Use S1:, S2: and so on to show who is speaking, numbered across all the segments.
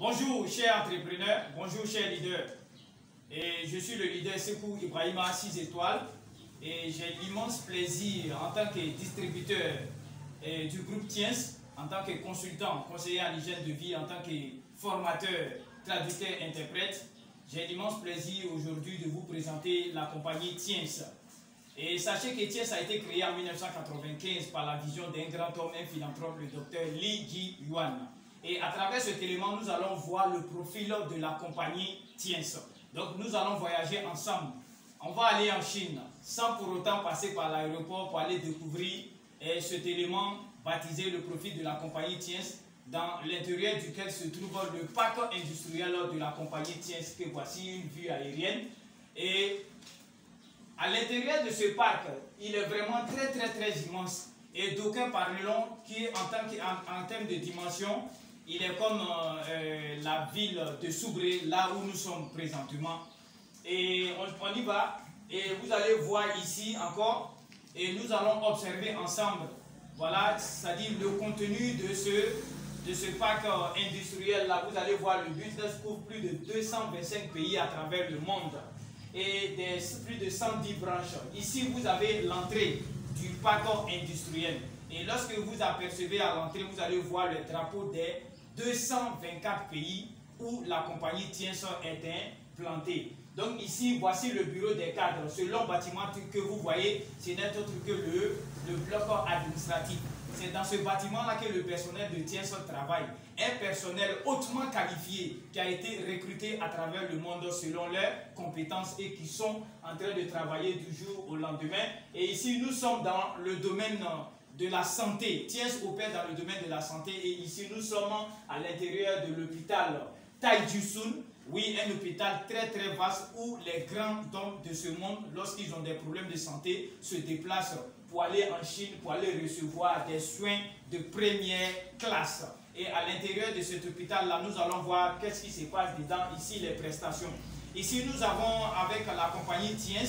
S1: Bonjour chers entrepreneurs, bonjour chers leaders. Et je suis le leader Sekou Ibrahima 6 étoiles et j'ai l'immense plaisir en tant que distributeur du groupe Tiens, en tant que consultant, conseiller en hygiène de vie, en tant que formateur, traducteur, interprète. J'ai l'immense plaisir aujourd'hui de vous présenter la compagnie Tiens. Et sachez que Tiens a été créé en 1995 par la vision d'un grand homme, un philanthrope, le docteur Li Ji-Yuan. Et à travers cet élément, nous allons voir le profil de la compagnie Tiens. Donc nous allons voyager ensemble. On va aller en Chine sans pour autant passer par l'aéroport pour aller découvrir cet élément baptisé le profil de la compagnie Tiens, dans l'intérieur duquel se trouve le parc industriel de la compagnie Tiens, que voici une vue aérienne. Et à l'intérieur de ce parc, il est vraiment très immense. Et d'aucuns parleront qu'en termes de dimension, il est comme la ville de Soubré, là où nous sommes présentement. Et on y va. Et vous allez voir ici encore. Et nous allons observer ensemble. Voilà, c'est-à-dire le contenu de ce parc industriel. Là, vous allez voir, le business couvre plus de 225 pays à travers le monde. Et plus de 110 branches. Ici, vous avez l'entrée du parc industriel. Et lorsque vous apercevez à l'entrée, vous allez voir le drapeau des 224 pays où la compagnie Tiens est implantée. Donc ici, voici le bureau des cadres. Ce long bâtiment que vous voyez, ce n'est autre que le bloc administratif. C'est dans ce bâtiment-là que le personnel de Tiens travaille. Un personnel hautement qualifié qui a été recruté à travers le monde selon leurs compétences et qui sont en train de travailler du jour au lendemain. Et ici, nous sommes dans le domaine de la santé. Tiens opère dans le domaine de la santé et ici, nous sommes à l'intérieur de l'hôpital Taijusun. Oui, un hôpital très vaste où les grands hommes de ce monde, lorsqu'ils ont des problèmes de santé, se déplacent pour aller en Chine, pour aller recevoir des soins de première classe. Et à l'intérieur de cet hôpital-là, nous allons voir qu'est-ce qui se passe dedans, ici les prestations. Ici, nous avons avec la compagnie Tiens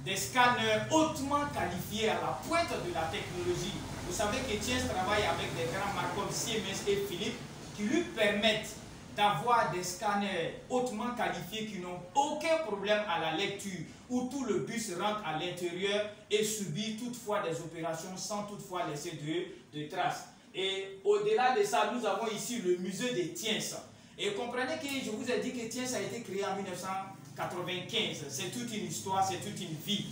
S1: des scanners hautement qualifiés à la pointe de la technologie. Vous savez que Tiens travaille avec des grands marques comme Siemens et Philips qui lui permettent d'avoir des scanners hautement qualifiés qui n'ont aucun problème à la lecture, où tout le bus rentre à l'intérieur et subit toutefois des opérations sans toutefois laisser de traces. Et au-delà de ça, nous avons ici le musée de Tiens. Et comprenez que je vous ai dit que Tiens a été créé en 1995. C'est toute une histoire, c'est toute une vie.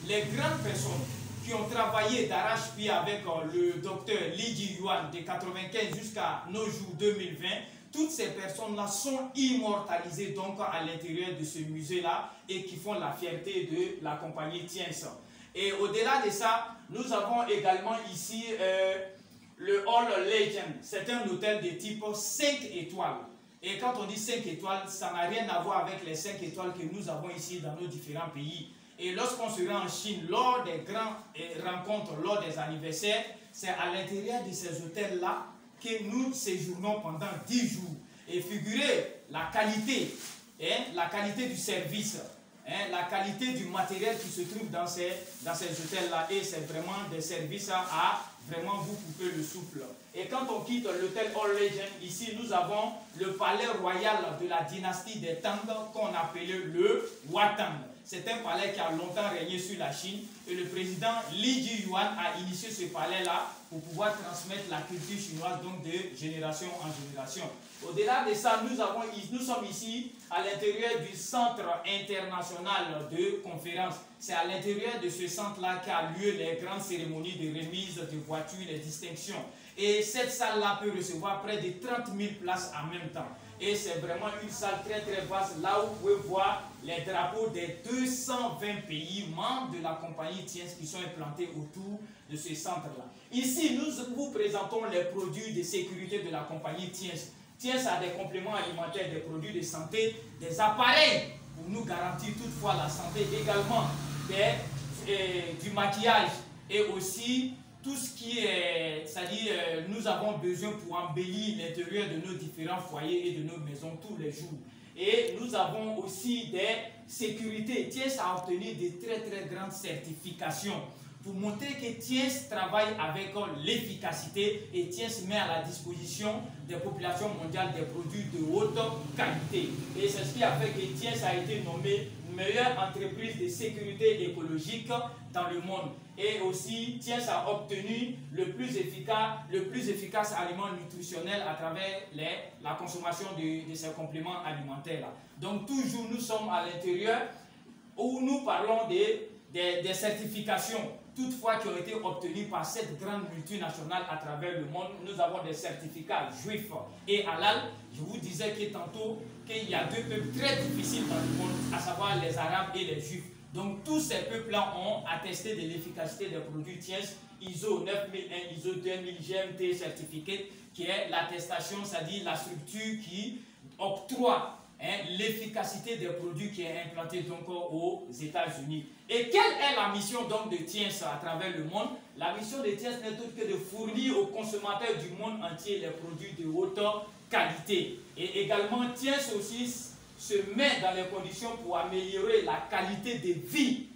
S1: Les grandes personnes qui ont travaillé d'arrache-pied avec le docteur Li Ji-Yuan de 1995 jusqu'à nos jours 2020, toutes ces personnes-là sont immortalisées donc à l'intérieur de ce musée-là et qui font la fierté de la compagnie Tiens. Et au-delà de ça, nous avons également ici le Hall Legend. C'est un hôtel de type 5 étoiles. Et quand on dit 5 étoiles, ça n'a rien à voir avec les 5 étoiles que nous avons ici dans nos différents pays. Et lorsqu'on se rend en Chine, lors des grandes rencontres, lors des anniversaires, c'est à l'intérieur de ces hôtels-là que nous séjournons pendant 10 jours. Et figurez la qualité du service, la qualité du matériel qui se trouve dans ces hôtels-là. Et c'est vraiment des services à vraiment vous couper le souffle. Et quand on quitte l'hôtel All Legend, ici nous avons le palais royal de la dynastie des Tang qu'on appelait le Watang. C'est un palais qui a longtemps régné sur la Chine et le président Li Ji-Yuan a initié ce palais-là pour pouvoir transmettre la culture chinoise donc de génération en génération. Au-delà de ça, nous sommes ici à l'intérieur du centre international de conférences. C'est à l'intérieur de ce centre-là qu'a lieu les grandes cérémonies de remise de voitures, les distinctions. Et cette salle-là peut recevoir près de 30 000 places en même temps. Et c'est vraiment une salle très vaste, là où vous pouvez voir les drapeaux des 220 pays membres de la compagnie Tiens qui sont implantés autour de ce centre-là. Ici, nous vous présentons les produits de sécurité de la compagnie Tiens. Tiens a des compléments alimentaires, des produits de santé, des appareils pour nous garantir toutefois la santé, également du maquillage et aussi tout ce qui est, c'est-à-dire nous avons besoin pour embellir l'intérieur de nos différents foyers et de nos maisons tous les jours. Et nous avons aussi des sécurités. Tiens a obtenu de très grandes certifications pour montrer que Tiens travaille avec l'efficacité et Tiens met à la disposition des populations mondiales des produits de haute qualité. Et c'est ce qui a fait que Tiens a été nommé meilleure entreprise de sécurité écologique dans le monde. Et aussi, Tiens a obtenu le plus efficace aliment nutritionnel à travers la consommation de ces compléments alimentaires. Donc toujours nous sommes à l'intérieur où nous parlons des certifications, toutefois qui ont été obtenues par cette grande multinationale à travers le monde. Nous avons des certificats juifs et halal. Je vous disais que tantôt qu'il y a deux peuples très difficiles dans le monde, à savoir les Arabes et les Juifs. Donc tous ces peuples-là ont attesté de l'efficacité des produits Tiens, ISO 9001, ISO 2000, GMT certifié, qui est l'attestation, c'est-à-dire la structure qui octroie l'efficacité des produits qui est implantée donc aux États-Unis. Et quelle est la mission donc de Tiens à travers le monde? La mission de Tiens n'est autre que de fournir aux consommateurs du monde entier les produits de haute qualité. Et également, Tiens aussi se met dans les conditions pour améliorer la qualité de vie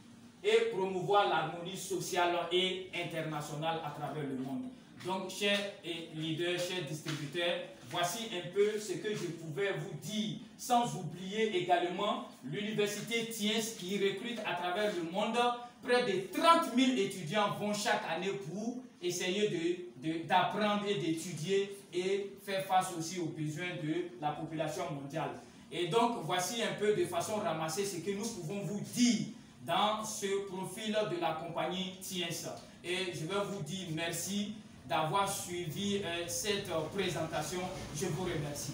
S1: et promouvoir l'harmonie sociale et internationale à travers le monde. Donc, chers leaders, chers distributeurs, voici un peu ce que je pouvais vous dire, sans oublier également l'université Tiens qui recrute à travers le monde. Près de 30 000 étudiants vont chaque année pour essayer d'apprendre et d'étudier et faire face aussi aux besoins de la population mondiale. Et donc, voici un peu de façon ramassée ce que nous pouvons vous dire dans ce profil de la compagnie Tiens. Et je vais vous dire merci d'avoir suivi cette présentation. Je vous remercie.